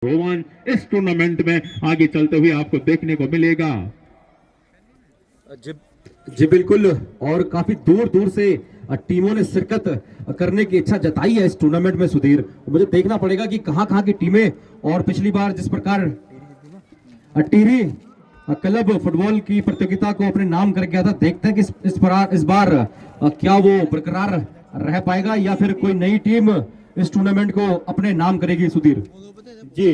Roman इस tournament में आगे चलते हुए आपको देखने को मिलेगा। जी बिल्कुल, और काफी दूर दूर से टीमों ने शिरकत करने की इच्छा जताई है इस टूर्नामेंट में सुधीर। मुझे देखना पड़ेगा कि कहां की टीमें, और पिछली बार जिस प्रकार टिहरी क्लब फुटबॉल की प्रतियोगिता को अपने नाम कर गया था, देखते हैं कि इस बार क्या वो बरकरार रह पाएगा या फिर कोई नई टीम इस टूर्नामेंट को अपने नाम करेगी। सुधीर जी,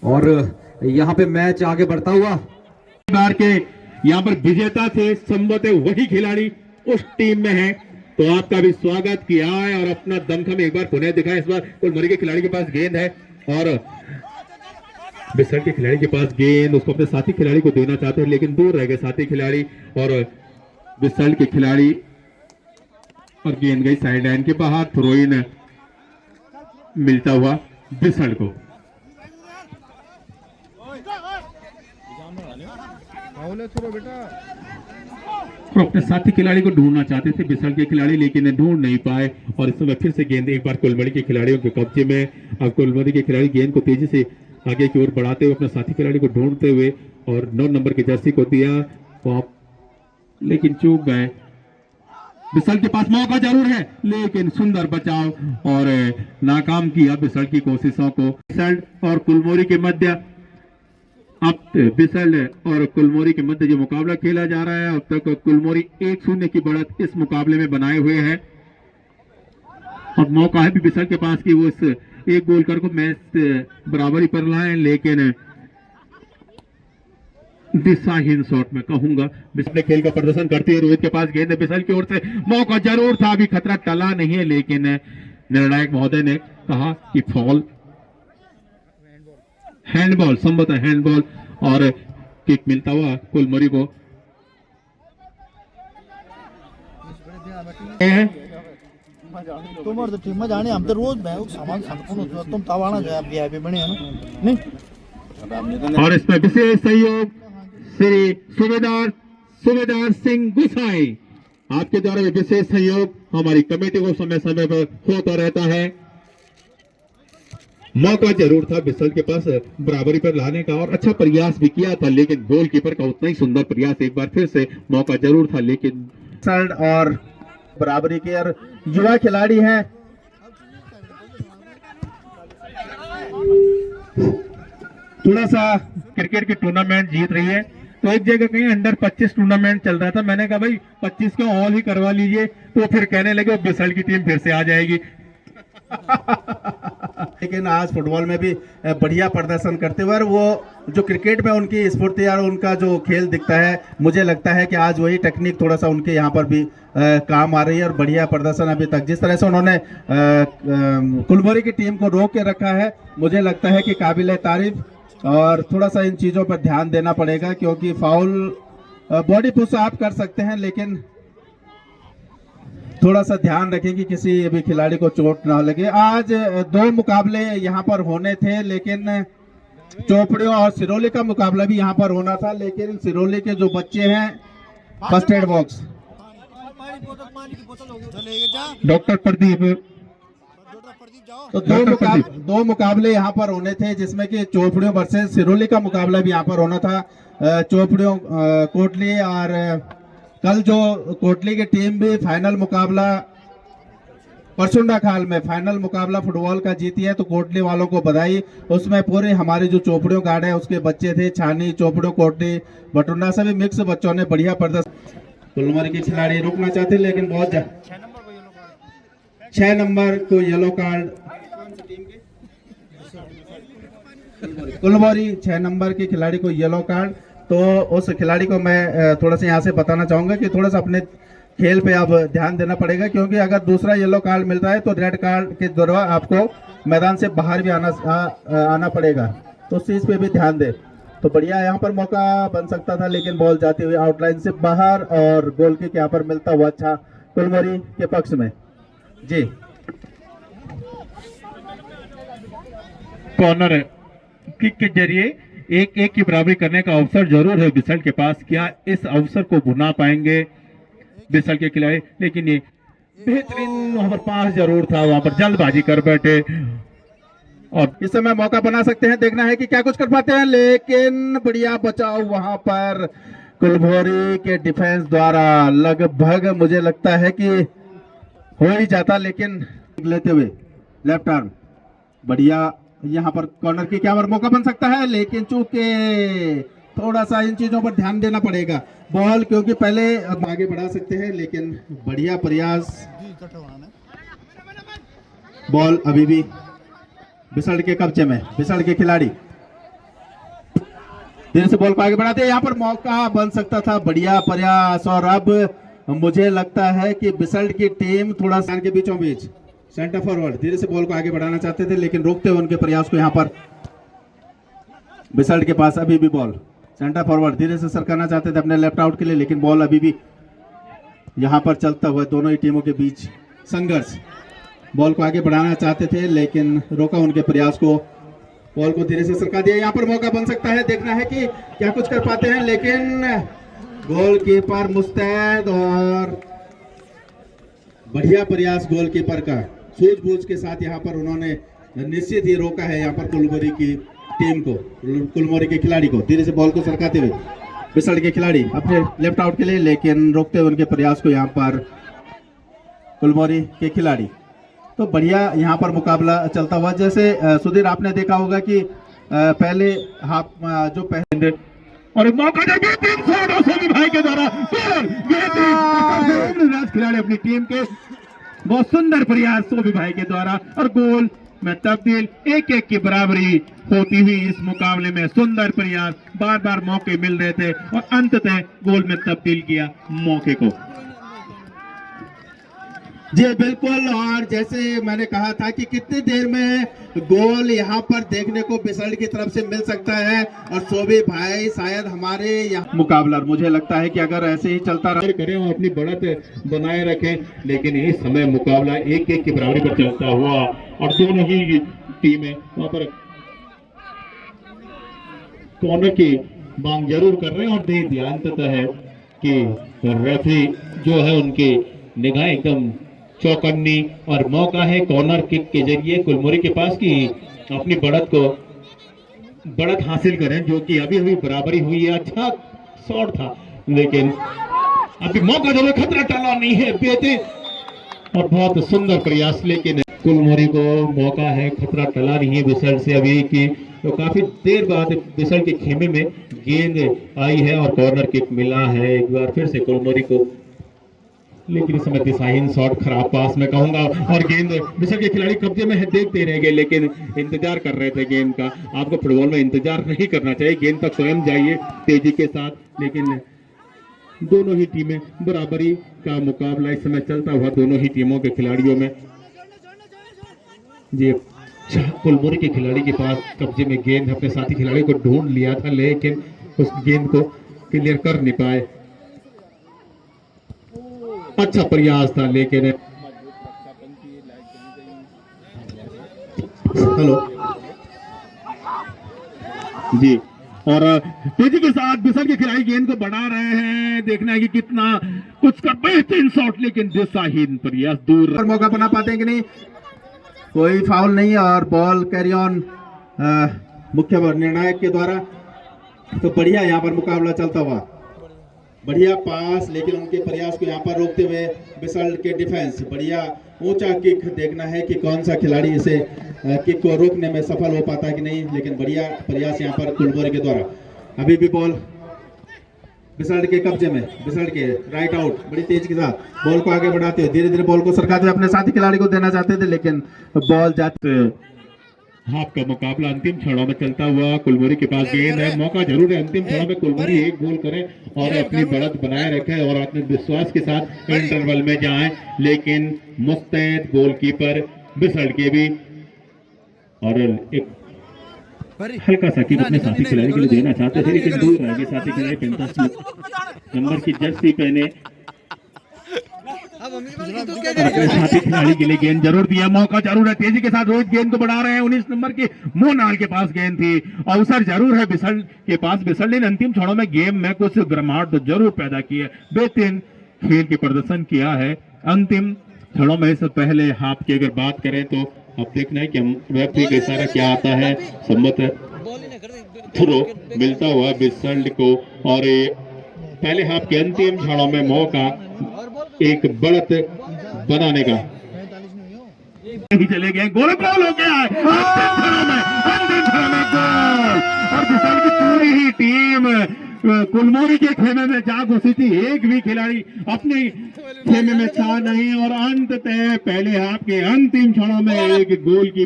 और यहाँ पे मैच आगे बढ़ता हुआ, बार के यहाँ पर विजेता थे संभवतः वही खिलाड़ी उस टीम में है, तो आपका भी स्वागत किया है और अपना दमखम एक बार पुनः दिखाया। इस बार कुलमरी के खिलाड़ी के पास गेंद है और बिसर के खिलाड़ी के पास गेंद, उसको अपने साथी खिलाड़ी को देना चाहते हैं लेकिन दूर रह गए साथी खिलाड़ी, और बिसल के खिलाड़ी और गेंद गई साइड लाइन के बाहर। थ्रो इन मिलता हुआ बिसल को। और अपने साथी खिलाड़ी को ढूंढना चाहते थे बिसल के खिलाड़ी, लेकिन ढूंढ नहीं पाए और इस समय फिर से गेंद एक बार कुलमरी के खिलाड़ियों के कब्जे में। अब कुलमरी के खिलाड़ी गेंद को तेजी से आगे की ओर बढ़ाते हुए अपने साथी खिलाड़ी को ढूंढते हुए और 9 नंबर की जर्सी को दिया पॉप, लेकिन चूक गए। बिसल के पास मौका जरूर है लेकिन सुंदर बचाव और नाकाम किया बिसल की कोशिशों को। बिसल और कुलमोरी के मध्य, अब बिसल और कुलमोरी के मध्य जो मुकाबला खेला जा रहा है, अब तक कुलमोरी 1-0 की बढ़त इस मुकाबले में बनाए हुए है और मौका है भी बिसल के पास कि वो इस एक गोल कर को मैच बराबरी पर लाए, लेकिन दिशाहीन शॉट में कहूंगा। बिसल खेल का प्रदर्शन करती है। रोहित के पास गेंद है, बिसल की ओर से मौका जरूर था, अभी खतरा टला नहीं है, लेकिन निर्णायक महोदय ने कहा कि फॉल, हैंडबॉल, संभवतः हैंडबॉल, और किक मिलता हुआ कुलमरी को। तुम और तो टीम में जाने, हम तो रोज बैग सामान खाते तुम तवाना जो आप वीआईपी बने हैं ना, नहीं। और इसमें विशेष सहयोग श्री सुबेदार सिंह गुसाई, आपके द्वारा विशेष सहयोग हमारी कमेटी को समय समय पर होता रहता है। मौका जरूर था बिसल के पास बराबरी पर लाने का और अच्छा प्रयास भी किया था, लेकिन गोलकीपर का उतना ही सुंदर प्रयास, एक बार फिर से मौका जरूर था लेकिन और बराबरी के और युवा खिलाड़ी हैं। थोड़ा सा क्रिकेट की टूर्नामेंट जीत रही है, तो एक जगह कहीं अंडर 25 टूर्नामेंट चल रहा था, मैंने कहा भाई 25 को ऑल ही करवा लीजिए, तो फिर कहने लगे बिसल की टीम फिर से आ जाएगी। लेकिन आज फुटबॉल में भी बढ़िया प्रदर्शन करते हुए, और वो जो क्रिकेट में उनकी स्फूर्ति और उनका जो खेल दिखता है, मुझे लगता है कि आज वही टेक्निक थोड़ा सा उनके यहाँ पर भी काम आ रही है और बढ़िया प्रदर्शन अभी तक जिस तरह से उन्होंने कुलमरी की टीम को रोक के रखा है, मुझे लगता है कि काबिल तारीफ। और थोड़ा सा इन चीज़ों पर ध्यान देना पड़ेगा, क्योंकि फाउल बॉडी पुश आप कर सकते हैं, लेकिन थोड़ा सा ध्यान रखें कि किसी भी खिलाड़ी को चोट ना लगे। आज 2 मुकाबले यहाँ पर होने थे, लेकिन चोपड़ियों और सिरोली का मुकाबला भी यहाँ पर होना था, लेकिन सिरोली के जो बच्चे हैं, first aid box doctor Pradeep, तो 2 मुकाबले यहाँ पर होने थे, जिसमें कि चोपड़ियों वर्सेस सिरोली का मुकाबला भी यहाँ पर होना था। चोपड़ियों कोटली, और कल जो कोटली की टीम भी फाइनल मुकाबला परसुंडा खाल में फाइनल मुकाबला फुटबॉल का जीती है, तो कोटली वालों को बधाई। उसमें पूरे हमारे जो चोपड़ियों गार्ड है उसके बच्चे थे, छानी, चोपड़ियों, कोटली, बटुंडा, सभी मिक्स बच्चों ने बढ़िया प्रदर्शन। कुलमरी के खिलाड़ी रुकना चाहते लेकिन बहुत 6 नंबर को येलो कार्ड, कुलमरी 6 नंबर के खिलाड़ी को येलो कार्ड। तो उस खिलाड़ी को मैं थोड़ा सा यहाँ से बताना चाहूंगा कि थोड़ा सा अपने खेल पे अब ध्यान देना पड़ेगा, क्योंकि अगर दूसरा येलो कार्ड मिलता है तो रेड कार्ड के द्वारा आपको मैदान से बाहर भी आना पड़ेगा, तो उस चीज़ पे भी ध्यान दे। तो बढ़िया यहाँ पर मौका बन सकता था, लेकिन बॉल जाती हुई आउटलाइन से बाहर और गोल किक यहाँ पर मिलता हुआ अच्छा कुलमरी के पक्ष में। जी, कॉर्नर किक के जरिए 1-1 की बराबरी करने का अवसर जरूर है बिसल के पास। क्या इस अवसर को भुना पाएंगे बिसल के खिलाड़ी? लेकिन ये बेहतरीन वहां पर पास जरूर था, वहां पर जल्दबाजी कर बैठे और इस समय मौका बना सकते हैं, देखना है कि क्या कुछ कर पाते हैं, लेकिन बढ़िया बचाव वहां पर कुलभोरी के डिफेंस द्वारा। लगभग मुझे लगता है कि हो ही जाता, लेकिन लेते हुए लेफ्ट आर्म बढ़िया, यहाँ पर कॉर्नर की क्या मौका बन सकता है, लेकिन चूंकि थोड़ा सा इन चीजों पर ध्यान देना पड़ेगा। बॉल क्योंकि पहले आगे बढ़ा सकते हैं, लेकिन बढ़िया प्रयास। बॉल अभी भी बिसड़ के कब्जे में, बिसड़ के खिलाड़ी धीरे से बॉल को आगे बढ़ाते हैं, यहाँ पर मौका बन सकता था, बढ़िया प्रयास। और अब मुझे लगता है कि बिसल्ट की टीम थोड़ा सा के बीचों बीच सेंटर फॉरवर्ड धीरे से बॉल को आगे बढ़ाना चाहते थे, लेकिन रोकते हुए उनके प्रयास को यहाँ पर बिसल्ट के पास अभी भी बॉल सेंटर फॉरवर्ड धीरे से सरकाना चाहते थे अपने लेफ्ट आउट के लिए, लेकिन बॉल अभी भी यहाँ पर चलता हुआ दोनों ही टीमों के बीच संघर्ष। बॉल को आगे बढ़ाना चाहते थे, लेकिन रोका उनके प्रयास को, बॉल को धीरे से सरका दिया। यहाँ पर मौका बन सकता है, देखना है कि क्या कुछ कर पाते हैं, लेकिन गोलकीपर मुस्तैद और बढ़िया प्रयास गोलकीपर का, सूझबूझ के साथ यहाँ पर उन्होंने निश्चित ही रोका है यहाँ पर कुलमोरी की टीम को, कुलमोरी के खिलाड़ी को। धीरे से बॉल को सरकाते हुए बिसड़ के खिलाड़ी अपने लेफ्ट आउट के लिए, लेकिन रोकते हुए उनके प्रयास को यहाँ पर कुलमोरी के खिलाड़ी। तो बढ़िया यहाँ पर मुकाबला चलता हुआ, जैसे सुधीर आपने देखा होगा कि पहले हाफ जो पहले और मौका सोबी भाई के द्वारा खिलाड़ी अपनी टीम के बहुत सुंदर प्रयास सोबी भाई के द्वारा, और गोल में तब्दील 1-1 की बराबरी होती हुई इस मुकाबले में सुंदर प्रयास, बार बार मौके मिल रहे थे और अंततः गोल में तब्दील किया मौके को। जी बिल्कुल, और जैसे मैंने कहा था कि कितनी देर में गोल यहाँ पर देखने को बिसल्ट की तरफ से मिल सकता है, और सोबी भाई शायद हमारे यहाँ मुकाबला, मुझे लगता है कि अगर ऐसे ही चलता रहा करें और अपनी बढ़त बनाए रखें, लेकिन इस समय मुकाबला 1-1 की बराबरी पर चलता हुआ और दोनों ही टीमें वहां पर कॉर्नर की मांग जरूर कर रहे हैं और दे दिया अंततः है कि रेफरी जो है उनकी निगाहें एकदम चौकन्नी, और मौका है कॉर्नर किक के जरिए कुलमोरी के पास कि अपनी बढ़त हासिल करें, जो कि अभी अभी बराबरी हुई है। अच्छा शॉट था, लेकिन अभी मौका जो खतरा टला नहीं है, बेहतरीन और बहुत सुंदर प्रयास, लेकिन कुलमोरी को मौका है, खतरा टला नहीं है बिसल्ट से अभी की। तो काफी देर बाद बिसल्ट के खेमे में गेंद आई है और कॉर्नर किक मिला है एक बार फिर से कुलमोरी को, लेकिन इस समय दिशाहीन शॉट, खराब पास में कहूंगा, और गेंद बिसल्ट के खिलाड़ी कब्जे में है, देखते रह गए, लेकिन इंतजार कर रहे थे गेंद का। आपको फुटबॉल में इंतजार नहीं करना चाहिए, गेंद तक स्वयं जाइए तेजी के साथ। लेकिन दोनों ही टीमें बराबरी का मुकाबला इस समय चलता हुआ दोनों ही टीमों के खिलाड़ियों में। जी कुलमोरी के खिलाड़ी के पास कब्जे में गेंद, अपने साथी खिलाड़ी को ढूंढ लिया था, लेकिन उस गेंद को क्लियर कर नहीं पाए। अच्छा प्रयास था, लेकिन हेलो जी, और तेजी के साथ बिसल्ट के खिलाड़ी गेंद को बढ़ा रहे हैं, देखना है कि कितना कुछ कर, बेहतरीन शॉट, लेकिन दिशाहीन प्रयास दूर। पर मौका बना पाते हैं कि नहीं, कोई फाउल नहीं, और बॉल कैरी ऑन मुख्य निर्णायक के द्वारा। तो बढ़िया यहाँ पर मुकाबला चलता हुआ, बढ़िया पास, लेकिन उनके प्रयास को यहाँ पर रोकते हुए बिसल्ट के डिफेंस, बढ़िया ऊंचा किक, देखना है कि कौन सा खिलाड़ी इसे किक को रोकने में सफल हो पाता है कि नहीं, लेकिन बढ़िया प्रयास यहाँ पर कुलमोरी के द्वारा। अभी भी बॉल बिसल्ट के कब्जे में, बिसल्ट के राइट आउट, बड़ी तेज के साथ बॉल को आगे बढ़ाते हुए धीरे धीरे बॉल को सरकाते हुए अपने साथी खिलाड़ी को देना चाहते थे, लेकिन बॉल जाते। हाफ का मुकाबला अंतिम क्षणों में चलता हुआ, कुलमोरी के पास गेंद है, मौका जरूर है अंतिम क्षणों में कुलमोरी एक गोल करे और अपनी बढ़त बनाए रखे और आत्मविश्वास के साथ इंटरवल में जाएं, लेकिन मुस्तैद गोलकीपर बिसल्ट के भी, और एक हल्का सा किक अपने साथी खिलाड़ी के लिए देना चाहते थे, लेकिन दूर रह गए साथी खिलाड़ी। 35 नंबर की जर्सी पहने अपने साथी खिलाड़ी के लिए गेंद जरूर दिया, मौका जरूर है, तेजी के साथ रोहित गेंद को बढ़ा रहे हैं। 19 नंबर के मोनाल के पास गेंद थी, अवसर जरूर है बिसल्ट के पास, बिसल्ट ने अंतिम क्षणों में गेम में कुछ गर्माहट तो जरूर पैदा की है, बेहतरीन खेल के प्रदर्शन किया है। अंतिम क्षणों में से पहले हाफ की अगर बात करें तो अब देखना है कि हम रेफरी का इशारा क्या आता है। सम्मत थ्रो मिलता हुआ बिसल्ट को, और पहले हाफ के अंतिम क्षणों में मौका एक बढ़त बनाने का ही चले गए। गोल गोल हो गया है अंतिम क्षणों में गोल, और बिसल्ट की पूरी ही टीम कुलमोरी के खेमे में जा घुसी थी। एक भी खिलाड़ी अपने खेमे में था नहीं, और अंततः पहले हाफ के अंतिम क्षणों में एक गोल की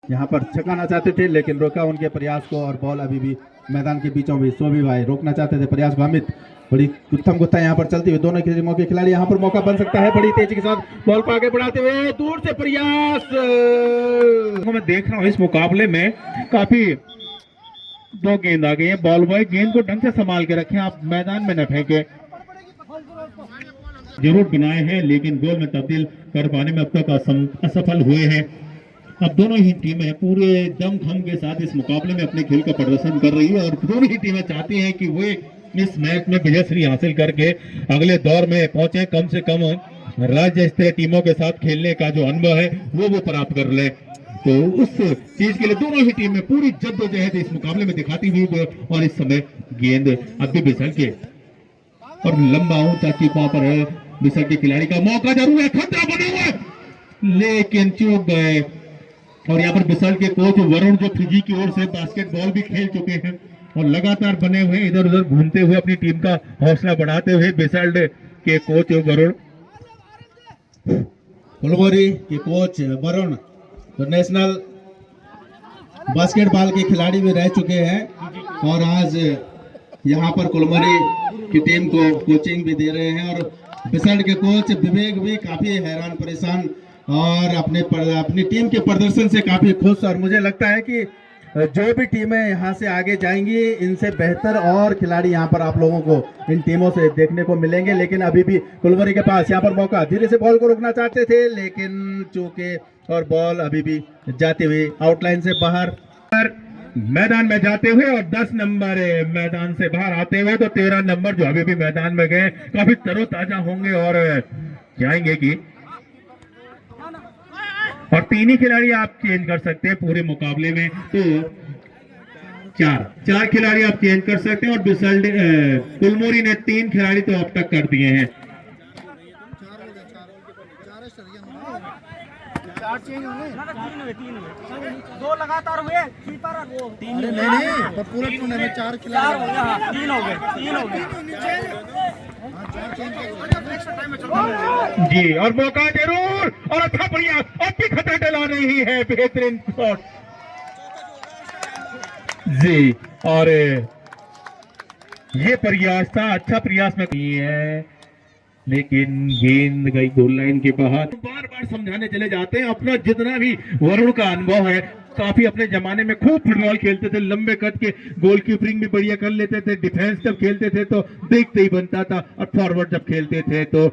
यहाँ पर छकाना चाहते थे लेकिन रोका उनके प्रयास को, और बॉल अभी भी मैदान के बीचों बीच। सोभी भाई रोकना चाहते थे प्रयास को। अमित बड़ी गुत्थम गुत्था यहाँ पर चलती हुई दोनों टीमों के खिलाड़ी, यहाँ पर मौका बन सकता है। बड़ी तेजी के साथ बॉल को आगे बढ़ाते हुए दूर से प्रयास। मैं देख रहा हूँ इस मुकाबले में काफी दो गेंद आ गई है। बॉल बॉय गेंद को ढंग से संभाल के रखें, आप मैदान में न फेंके। जरूर बनाए हैं लेकिन गोल में तब्दील कर पाने में अब तक असफल हुए हैं। अब दोनों ही टीमें पूरे दम खम के साथ इस मुकाबले में अपने खेल का प्रदर्शन कर रही है, और दोनों ही टीमें चाहती हैं कि वे इस मैच में विजय श्री हासिल करके अगले दौर में पहुंचे। कम से कम राज्य स्तरीय टीमों के साथ खेलने का जो अनुभव है वो प्राप्त कर ले। तो उस चीज के लिए दोनों ही टीमें पूरी जद्दोजहद इस मुकाबले में दिखाती हुई, और इस समय गेंद अभी बिसल के और लंबा ऊंचा टिप वहां पर है। बिसल के खिलाड़ी का मौका जरूर है, खतरा बना हुआ है लेकिन चूक गए। और यहाँ पर बिसल के कोच वरुण जो फिजी की ओर से बास्केटबॉल भी खेल चुके हैं और लगातार बने हुए इधर उधर घूमते हुए अपनी टीम का हौसला बढ़ाते हुए बिसल के कोच वरुण कुलमोरी के कोच वरुण तो नेशनल बास्केटबॉल के खिलाड़ी भी रह चुके हैं, और आज यहाँ पर कुलमोरी की टीम को कोचिंग भी दे रहे हैं। और बिसल्ट के कोच विवेक भी काफी हैरान परेशान और अपनी टीम के प्रदर्शन से काफी खुश। और मुझे लगता है कि जो भी टीमें यहाँ से आगे जाएंगी इनसे बेहतर और खिलाड़ी यहाँ पर आप लोगों को इन टीमों से देखने को मिलेंगे। लेकिन अभी भी कुलमोरी के पास यहाँ पर मौका, धीरे से बॉल को रोकना चाहते थे लेकिन चूके, और बॉल अभी भी जाते हुए आउटलाइन से बाहर मैदान में जाते हुए, और 10 नंबर मैदान से बाहर आते हुए। तो 13 नंबर जो अभी भी मैदान में गए काफी तरोताजा होंगे और जाएंगे कि, और 3 ही खिलाड़ी आप चेंज कर सकते हैं पूरे मुकाबले में। तो 4 खिलाड़ी आप चेंज कर सकते हैं, और बिसल्ट कुलमोरी ने 3 खिलाड़ी तो अब तक कर दिए हैं। 4 चेंज होंगे, 2 लगातार हुए, कीपर और वो 3 नहीं, पर पूरे टूर्नामेंट में 4 खिलाड़ी हो गए, 3 हो गए। जी, और मौका जरूर, और अच्छा प्रयास, अब भी खतरा टला नहीं है, बेहतरीन शॉट जी। और ये प्रयास था, अच्छा प्रयास में है लेकिन गेंद गई गोल लाइन के बाहर। बार बार समझाने चले जाते हैं, अपना जितना भी वरुण का अनुभव है, काफी अपने जमाने में खूब फुटबॉल खेलते थे, लंबे कद के गोलकीपरिंग भी बढ़िया कर लेते थे, डिफेंस जब खेलते थे तो देखते ही बनता था, और फॉरवर्ड जब खेलते थे तो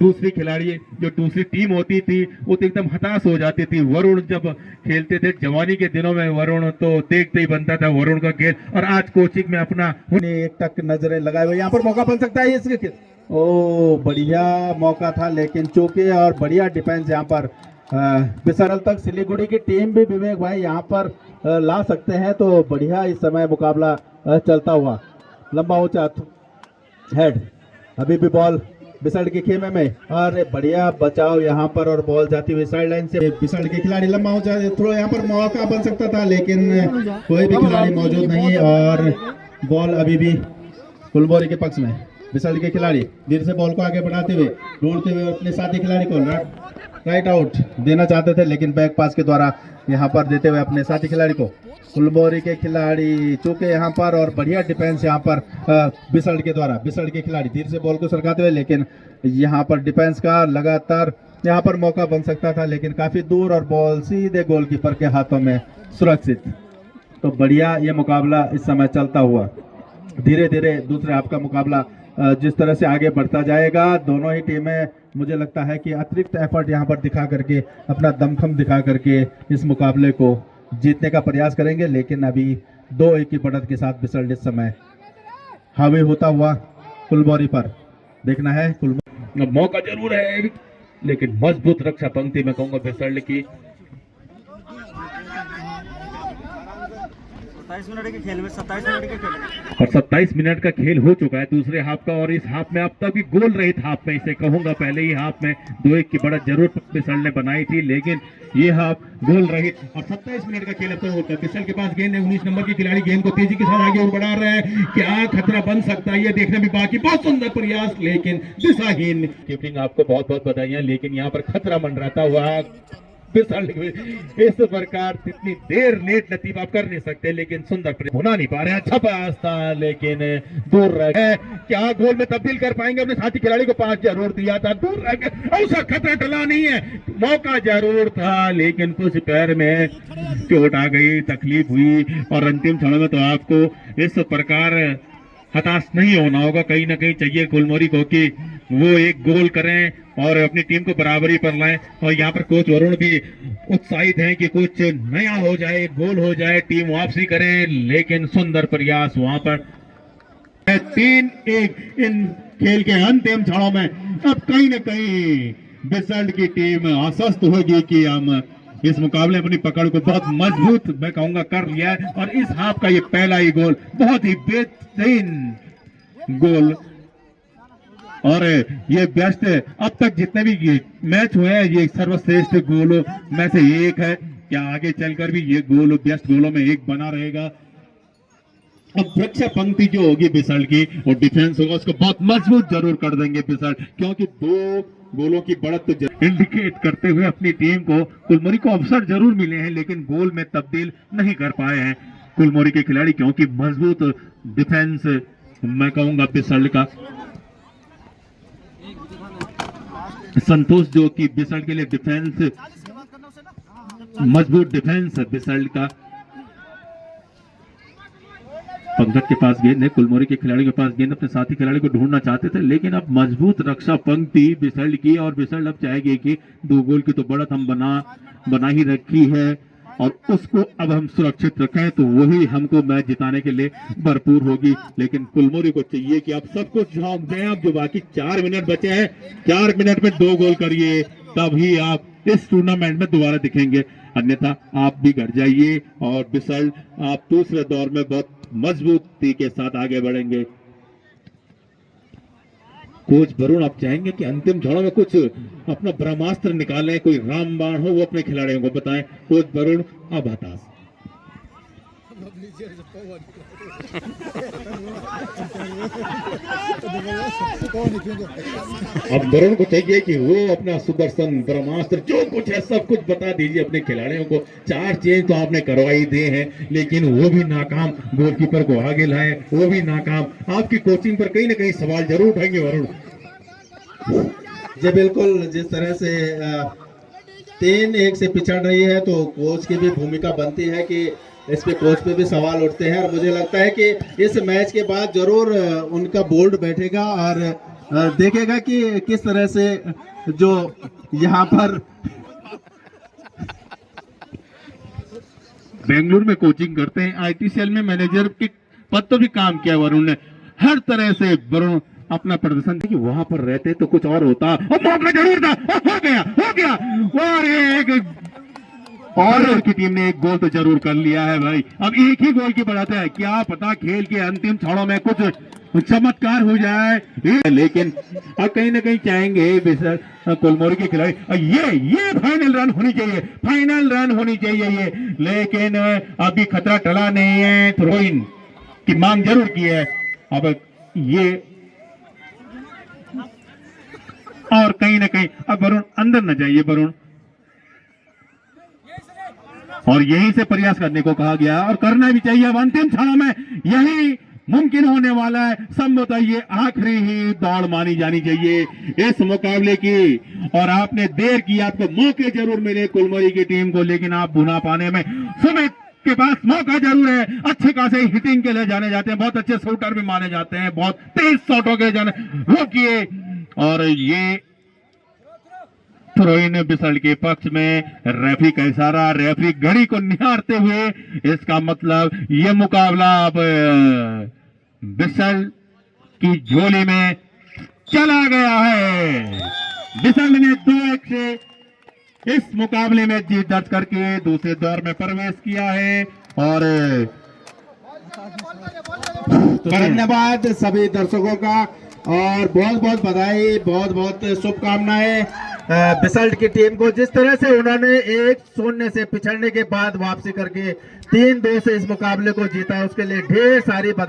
दूसरी खिलाड़ी जो दूसरी टीम होती थी वो तो एकदम हताश हो जाती थी। वरुण जब खेलते थे जवानी के दिनों में, वरुण तो देखते ही बनता था वरुण का खेल, और आज कोचिंग में अपना एक टक नजरें लगाए हुए। यहाँ पर मौका बन सकता है इसके, ओ बढ़िया मौका था लेकिन चौके, और बढ़िया डिफेंस यहाँ पर बिसरल तक सिलीगुड़ी की टीम भी विवेक भाई यहाँ पर ला सकते हैं, तो बढ़िया इस समय मुकाबला चलता हुआ। लंबा ऊंचा हेड, अभी भी बॉल बिसड़ के खेमे में, और बढ़िया बचाव यहाँ पर, और बॉल जाती हुई साइड लाइन से बिसड़ के खिलाड़ी लंबा ऊंचा थ्रो, यहाँ पर मौका बन सकता था लेकिन कोई भी खिलाड़ी मौजूद नहीं, और बॉल अभी भी फुलबोरी के पक्ष में। बिसड़ के खिलाड़ी धीरे से बॉल को आगे बढ़ाते हुए ढूंढते हुए अपने साथी खिलाड़ी को राइट आउट देना चाहते थे, लेकिन बैक पास के द्वारा यहाँ पर देते हुए अपने साथी खिलाड़ी को फुलबोरी के खिलाड़ी चूके यहाँ पर, और बढ़िया डिफेंस यहाँ पर बिसड़ के द्वारा। बिसड़ के खिलाड़ी धीरे से बॉल को सरकाते हुए, लेकिन यहाँ पर डिफेंस का लगातार यहाँ पर मौका बन सकता था, लेकिन काफी दूर, और बॉल सीधे गोलकीपर के हाथों में सुरक्षित। तो बढ़िया ये मुकाबला इस समय चलता हुआ। धीरे धीरे दूसरे हाफ का मुकाबला जिस तरह से आगे बढ़ता जाएगा, दोनों ही टीमें मुझे लगता है कि अतिरिक्त एफर्ट यहाँ पर दिखा करके, अपना दमखम दिखा करके इस मुकाबले को जीतने का प्रयास करेंगे, लेकिन अभी 2-1 की बढ़त के साथ बिसल्ट इस समय हावी होता हुआ फुलबोरी पर। देखना है मौका जरूर है, लेकिन मजबूत रक्षा पंक्ति में कहूंगा बिसल्ट की। 27 मिनट के खेल में 27 मिनट के खेल में और 27 मिनट का खेल हो चुका है दूसरे हाफ का, और इस हाफ में अब तक भी गोल रहित हाफ में इसे कहूंगा। पहले ही हाफ में 2-1 की बढ़त जरूर बिसल्ट ने बनाई थी, लेकिन ये हाफ गोल रहित। और 27 मिनट का खेल अब तक होता है। बिसल्ट के पास गेंद है, 19 नंबर की खिलाड़ी गेंद को तेजी के साथ आगे और बढ़ा रहा है। क्या खतरा बन सकता है ये देखना भी बाकी। बहुत सुंदर प्रयास, लेकिन दिशाहीन। कीपिंग आपको बहुत बहुत बधाइयां, लेकिन यहाँ पर खतरा मंडराता हुआ इस प्रकार इतनी देर नेट नतीब आप कर नहीं सकते, लेकिन सुंदर होना नहीं पा रहे हैं। अच्छा प्रयास था, लेकिन दूर रह गए। क्या गोल में तब्दील कर पाएंगे? अपने साथी खिलाड़ी को 5 जरूर दिया था, दूर रह गए। ऐसा खतरा टला नहीं है, मौका जरूर था, लेकिन कुछ पैर में चोट आ गई, तकलीफ हुई, और अंतिम क्षण में तो आपको इस प्रकार हताश नहीं होना होगा। कहीं ना कहीं चाहिए गुलमोहरी को कि वो एक गोल करें और अपनी टीम को बराबरी पर लाएं, और यहाँ पर कोच वरुण भी उत्साहित हैं कि कुछ नया हो जाए, गोल हो जाए, टीम वापसी करे, लेकिन सुंदर प्रयास वहां पर। 3-1 इन खेल के अंतिम क्षणों में अब कहीं ना कहीं बिसल्ट की टीम आश्वस्त होगी कि हम इस मुकाबले अपनी पकड़ को बहुत मजबूत मैं कहूंगा कर लिया है, और इस हाफ का ये पहला ही गोल बहुत ही बेहतरीन गोल, और ये बेस्ट अब तक जितने भी मैच हुए हैं ये सर्वश्रेष्ठ गोलों में से एक है। क्या आगे चलकर भी ये गोल बेस्ट गोलों में एक बना रहेगा? अब रक्षा पंक्ति जो होगी बिसल्ट की और डिफेंस होगा उसको बहुत मजबूत जरूर कर देंगे बिसल्ट, क्योंकि 2 गोलों की बढ़त तो इंडिकेट करते हुए अपनी टीम को कुलमोरी को अवसर जरूर मिले हैं, लेकिन गोल में तब्दील नहीं कर पाए हैं कुलमोरी के खिलाड़ी, क्योंकि मजबूत डिफेंस मैं कहूंगा बिसल्ट का। संतोष जो कि बिसल्ट के लिए डिफेंस, मजबूत डिफेंस बिसल्ट का। पंकज के पास गेंद है, कुलमोरी के खिलाड़ी के पास गेंद, अपने साथी खिलाड़ी को ढूंढना चाहते थे, लेकिन अब मजबूत रक्षा पंक्ति बिसल्ट की, और बिसल्ट अब चाहेगी कि 2 गोल की तो बढ़त हम बना ही रखी है, और उसको अब हम सुरक्षित रखें, तो वही हमको मैच जिताने के लिए भरपूर होगी। लेकिन कुलमोरी को चाहिए कि आप सब कुछ झोंक दें। अब जो बाकी 4 मिनट बचे हैं, 4 मिनट में 2 गोल करिए, तभी आप इस टूर्नामेंट में दोबारा दिखेंगे, अन्यथा आप भी घर जाइए, और बिसल्ट आप दूसरे दौर में बहुत मजबूती के साथ आगे बढ़ेंगे। कोच वरुण आप चाहेंगे कि अंतिम क्षणों में कुछ अपना ब्रह्मास्त्र निकालें, कोई रामबाण हो, वो अपने खिलाड़ियों को बताएं। कोच वरुण अब हताश। अब वरुण को चाहिए कि वो अपना सुदर्शन ब्रह्मास्त्र जो कुछ है सब कुछ बता दीजिए अपने खिलाड़ियों को। 4 चेंज तो आपने करवाई दिए हैं, लेकिन वो भी नाकाम, गोलकीपर को आगे लाए वो भी नाकाम। आपकी कोचिंग पर कहीं ना कहीं सवाल जरूर उठाएंगे वरुण जी। बिल्कुल, जिस तरह से 3-1 से पिछड़ रही है, तो कोच की भी भूमिका बनती है कि इस पे कोच पे भी सवाल उठते हैं, और मुझे लगता है कि इस मैच के बाद जरूर उनका बोर्ड बैठेगा और देखेगा कि किस तरह से जो यहाँ पर बेंगलुरु में कोचिंग करते हैं, आईटीसीएल में मैनेजर के पद पर भी काम किया वरुण ने। हर तरह से वरुण अपना प्रदर्शन कि वहां पर रहते तो कुछ और होता और मौका जरूर था और हो गया और और की टीम ने एक गोल तो जरूर कर लिया है भाई। अब एक ही गोल की बढ़त है, क्या पता खेल के अंतिम क्षणों में कुछ चमत्कार हो जाए, लेकिन अब कहीं ना कहीं चाहेंगे कोलमोरी के खिलाड़ी ये फाइनल रन होनी चाहिए ये, लेकिन अभी खतरा टला नहीं है। थ्रोइन की मांग जरूर की है अब ये, और कहीं ना कहीं अब वरुण अंदर न जाइए वरुण, और यहीं से प्रयास करने को कहा गया और करना भी चाहिए। अब अंतिम क्षणों में यही मुमकिन होने वाला है, संभवतः ये आखिरी ही दौड़ मानी जानी चाहिए इस मुकाबले की। और आपने देर की, आपको मौके जरूर मिले कुलमोरी की टीम को, लेकिन आप भुना पाने में सुमित के पास मौका जरूर है। अच्छे खासे हिटिंग के लिए जाने जाते हैं, बहुत अच्छे शूटर भी माने जाते हैं, बहुत तेज शॉटों के जाने वो किए, और ये थ्रोइन बिसल के पक्ष में रेफरी का इशारा, रेफरी घड़ी को निहारते हुए, इसका मतलब ये मुकाबला अब बिसल की झोली में चला गया है। बिसल ने 2-1 से इस मुकाबले में जीत दर्ज करके दूसरे दौर में प्रवेश किया है। और तो धन्यवाद सभी दर्शकों का और बहुत बहुत बधाई, बहुत बहुत शुभकामनाएं बिसल्ट की टीम को। जिस तरह से उन्होंने 1-0 से पिछड़ने के बाद वापसी करके 3-2 से इस मुकाबले को जीता, उसके लिए ढेर सारी बधाई।